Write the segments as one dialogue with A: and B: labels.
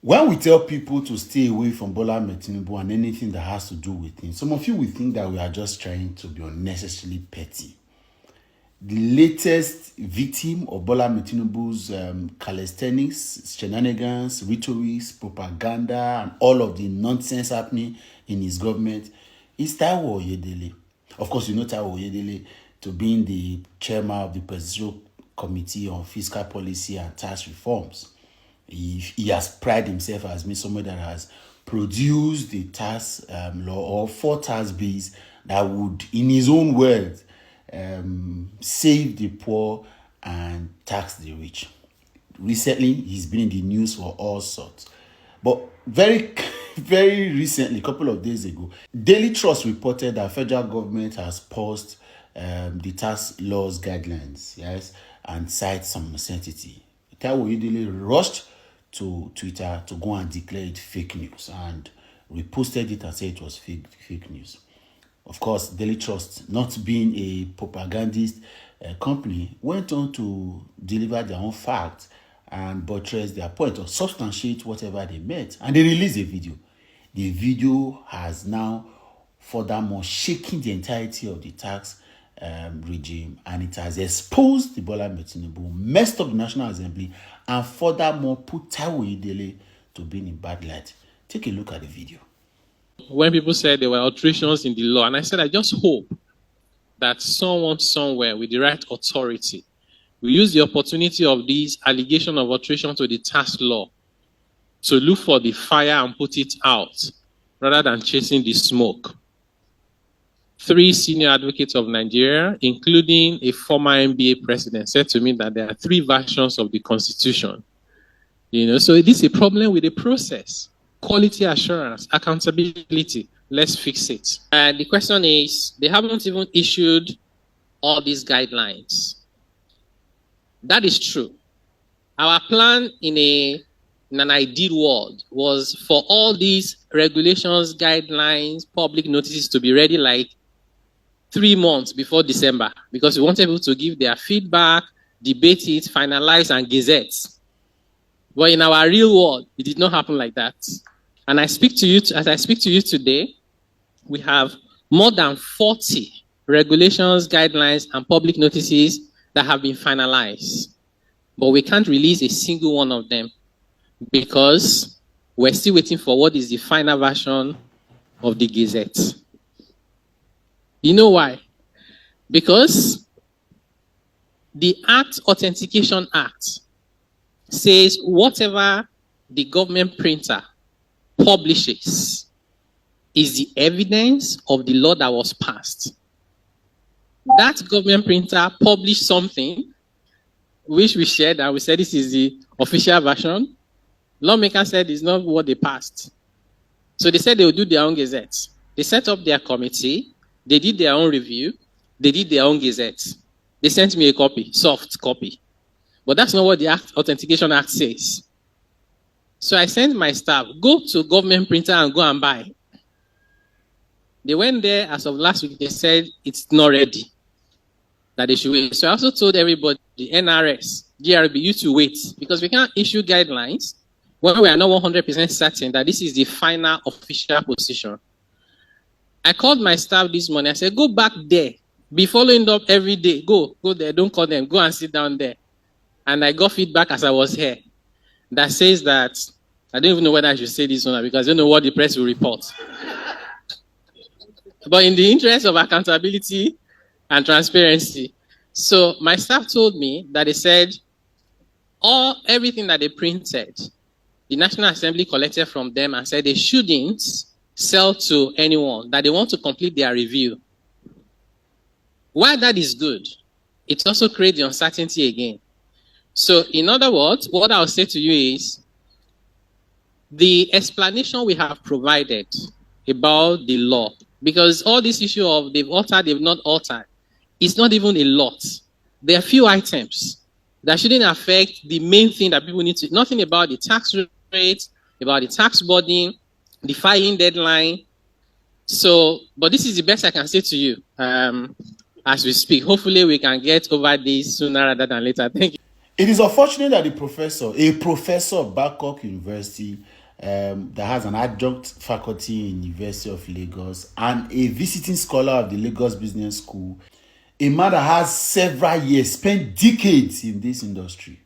A: When we tell people to stay away from Bola Ahmed Tinubu and anything that has to do with him, some of you will think that we are just trying to be unnecessarily petty. The latest victim of Bola Ahmed Tinubu's calisthenics, shenanigans, rhetorics, propaganda, and all of the nonsense happening in his government is Taiwo Oyedele. Of course, you know Taiwo Oyedele to being the chairman of the Presidential Committee on Fiscal Policy and Tax Reforms. He has prided himself as being somebody that has produced the tax law or 4 tax bills that would, in his own words, save the poor and tax the rich. Recently, he's been in the news for all sorts. But very recently, a couple of days ago, Daily Trust reported that federal government has paused the tax laws guidelines, yes, and cite some uncertainty. Taiwo Oyedele rushed to Twitter to go and declare it fake news and reposted it and said it was fake news. Of course, Daily Trust, not being a propagandist company, went on to deliver their own facts and buttress their point or substantiate whatever they meant. And they released a video. The video has now furthermore shaken the entirety of the tax regime, and it has exposed the Bola Ahmed Tinubu, messed up the National Assembly, and furthermore put Taiwo Oyedele to be in bad light. Take a look at the video.
B: When people said there were alterations in the law, and I said, I just hope that someone somewhere with the right authority will use the opportunity of this allegation of alteration to the tax law to look for the fire and put it out rather than chasing the smoke. 3 senior advocates of Nigeria, including a former NBA president, said to me that there are 3 versions of the Constitution. So this is a problem with the process. Quality assurance, accountability, let's fix it. And the question is, they haven't even issued all these guidelines. That is true. Our plan in an ideal world was for all these regulations, guidelines, public notices to be ready like 3 months before December, because we want people to give their feedback, debate it, finalize, and gazette. But in our real world, it did not happen like that. And as I speak to you today, we have more than 40 regulations, guidelines, and public notices that have been finalized. But we can't release a single one of them because we're still waiting for what is the final version of the Gazette. You know why? Because the Authentication Act says whatever the government printer publishes is the evidence of the law that was passed. That government printer published something which we shared, and we said this is the official version. Lawmakers said it's not what they passed. So they said they would do their own gazette. They set up their committee, they did their own review, they did their own gazette. They sent me a copy, soft copy. But that's not what the Authentication Act says. So I sent my staff, go to government printer and go and buy. They went there as of last week, they said it's not ready, that they should wait. So I also told everybody, the NRS, GRB, you to wait, because we can't issue guidelines when we are not 100% certain that this is the final official position. I called my staff this morning, I said, go back there, be following up every day, go there, don't call them, go and sit down there. And I got feedback as I was here that says that, I don't even know whether I should say this or not because I don't know what the press will report. But in the interest of accountability and transparency, so my staff told me that they said everything that they printed, the National Assembly collected from them and said they shouldn't sell to anyone, that they want to complete their review. While that is good, it also creates the uncertainty again. So in other words, what I'll say to you is, the explanation we have provided about the law, because all this issue of they've altered, they've not altered, it's not even a lot. There are few items that shouldn't affect the main thing that people need to, nothing about the tax rate, about the tax burden, the filing deadline. So, but this is the best I can say to you as we speak. Hopefully we can get over this sooner rather than later. Thank you.
A: It is unfortunate that a professor of Babcock University, that has an adjunct faculty in University of Lagos and a visiting scholar of the Lagos Business School, a man that has several years, spent decades in this industry.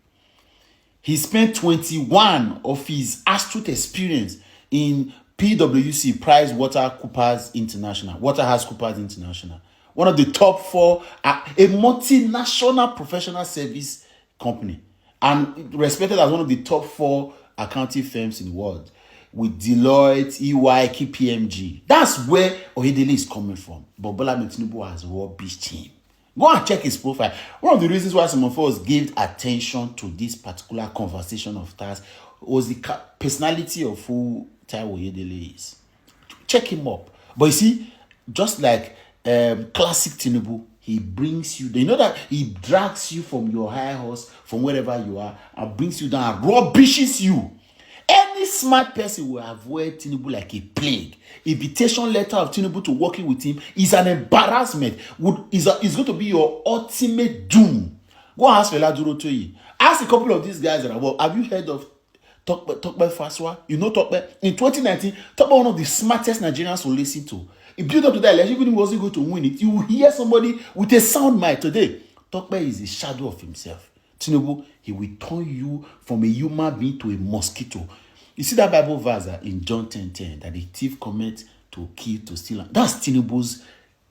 A: He spent 21 of his astute experience in PwC, PricewaterhouseCoopers International, Waterhouse-Coopers International, one of the top 4, a multinational professional service company, and respected as one of the top 4 accounting firms in the world, with Deloitte, EY, KPMG. That's where Oyedele is coming from. But Bola Tinubu has rubbished him. Go and check his profile. One of the reasons why some of us gave attention to this particular conversation of TAS was the personality of who Taiwo Oyedele is. Check him up. But you see, just like classic Tinubu, he brings you, you know that he drags you from your high horse, from wherever you are, and brings you down and rubbishes you. Any smart person will avoid Tinubu like a plague. Invitation letter of Tinubu to working with him is an embarrassment. Is going to be your ultimate doom. Go and ask Fela Durotoye. Ask a couple of these guys that are, well, have you heard of Tokpe Faswa? You know Tokpe? In 2019, Tokpe, one of the smartest Nigerians to listen to. He built up to that election, even if he wasn't going to win it. You will hear somebody with a sound mic today. Tokpe is a shadow of himself. Tinubu, he will turn you from a human being to a mosquito. You see that Bible verse in John 10:10 that the thief cometh to kill, to steal. That's Tinubu's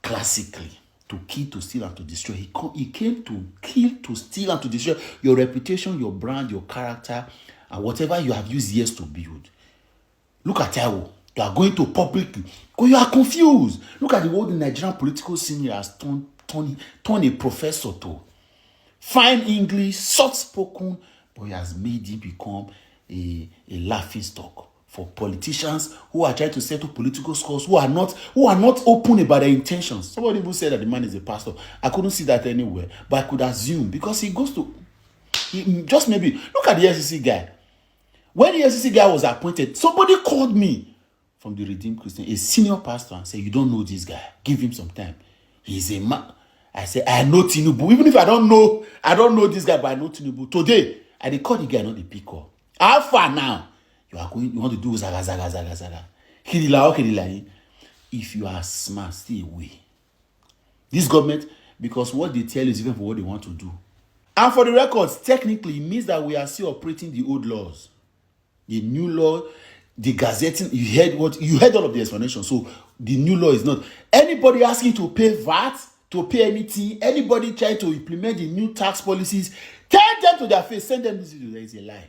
A: classically. To kill, to steal, and to destroy. He came to kill, to steal, and to destroy your reputation, your brand, your character, and whatever you have used years to build. Look at Taiwo. You are going to publicly. You are confused. Look at the world the Nigerian political scene has turned a professor to. Fine English, soft-spoken, but he has made him become a laughing stock for politicians who are trying to settle political scores, who are not open about their intentions. Somebody even said that the man is a pastor. I couldn't see that anywhere, but I could assume because he just maybe look at the SEC guy. When the SEC guy was appointed, somebody called me from the Redeemed Christian, a senior pastor, and said, "You don't know this guy. Give him some time. He's a man." I said, "I know Tinubu. Even if I don't know this guy, but I know Tinubu." Today, I call the guy, not the picker. How far now? You want to do zaga. If you are smart, stay away. This government, because what they tell is even for what they want to do. And for the records, technically, it means that we are still operating the old laws. The new law, the gazetting, you heard all of the explanation. So the new law is not anybody asking to pay VAT, to pay anything, anybody trying to implement the new tax policies, tell them to their face, send them this video. That is a lie.